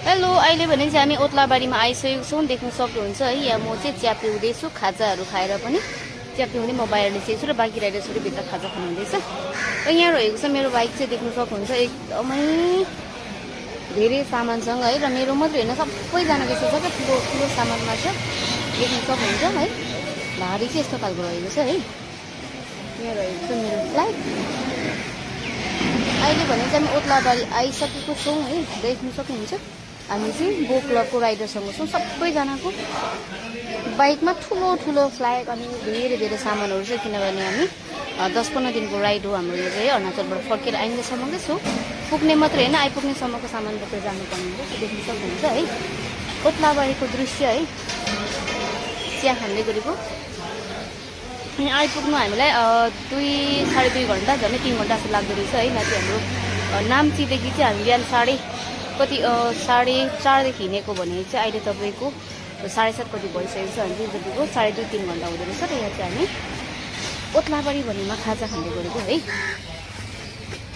Hello, अहिले भने चाहिँ हामी ओत्लाबारीमा आइसकेको छौँ। देख्न सक्नुहुन्छ है, यहाँ म चाहिँ चिया पिउँदैछु। खाजाहरू खाएर पनि चिया पिउने म बाहिर निस्केको छु र बाँकी राइडर्सहरू भित्र खाजा खानुहुँदैछ। र यहाँ रहेको छ मेरो बाइक चाहिँ देख्न सक्नुहुन्छ एकदमै धेरै सामानसँग है। र मेरो मात्रै होइन, सबैजनाको यस्तो छ क्या, ठुलो ठुलो सामानमा छ। देख्न सक्नुहुन्छ है, भारी चाहिँ यस्तो खालको रहेको छ है। यहाँ रहेको छ मेरो फ्लाइट। अहिले भने चाहिँ हामी ओत्लाबारी आइसकेको छौँ है, देख्न सक्नुहुन्छ। हामी चाहिँ बो क्लबको राइडरसँग छौँ। सबैजनाको बाइकमा ठुलो ठुलो फ्ल्याग अनि धेरै धेरै सामानहरू छ, किनभने हामी 10-15 दिनको राइड हो हाम्रो यो चाहिँ। अरुणाचलबाट फर्केर आइन्जेलसम्मकै छु। पुग्ने मात्रै होइन, आइपुग्नेसम्मको सामान बोकेर जानुपर्ने हुन्छ। देख्न सक्नुहुन्छ है ओत्लाबारीको दृश्य है, चिया खाँदै गरेको। अनि आइपुग्नु हामीलाई 2-2.5 घन्टा, झन्डै 3 घन्टा जस्तो लाग्दो रहेछ है। माथि हाम्रो नाम्चीदेखि चाहिँ हामी बिहान 4:30देखि हिँडेको भने चाहिँ अहिले तपाईँको 7:30 कति भइसकेको छ। अनि तपाईँको 2.5-3 घन्टा हुँदो रहेछ। र यहाँ चाहिँ हामी ओत्लाबारी भन्नेमा खाजा खाँदै गरेको है।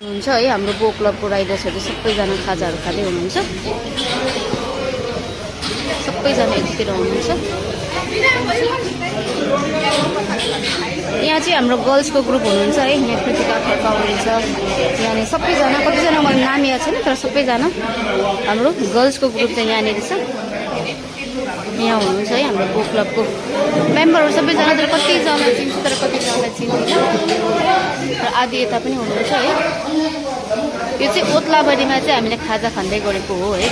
हुन्छ है, हाम्रो बो क्लबको राइडर्सहरू सबैजना खाजाहरू खाँदै हुनुहुन्छ। सबैजना एकतिर हुनुहुन्छ। यहाँ चाहिँ हाम्रो गर्ल्सको ग्रुप हुनुहुन्छ है। यहाँ कृतिका खड्का हुनुहुन्छ, यहाँनिर सबैजना, कतिजना मलाई नाम याद छैन, तर सबैजना हाम्रो गर्ल्सको ग्रुप चाहिँ यहाँनिर छ। यहाँ हुनुहुन्छ है हाम्रो बो क्लबको मेम्बरहरू सबैजना, तर कतिजना चिन्छु तर कतिजना चिन्दिनँ। र आदि यता पनि हुनुहुन्छ है। यो चाहिँ ओत्लाबारीमा चाहिँ हामीले खाजा खाँदै गरेको हो है।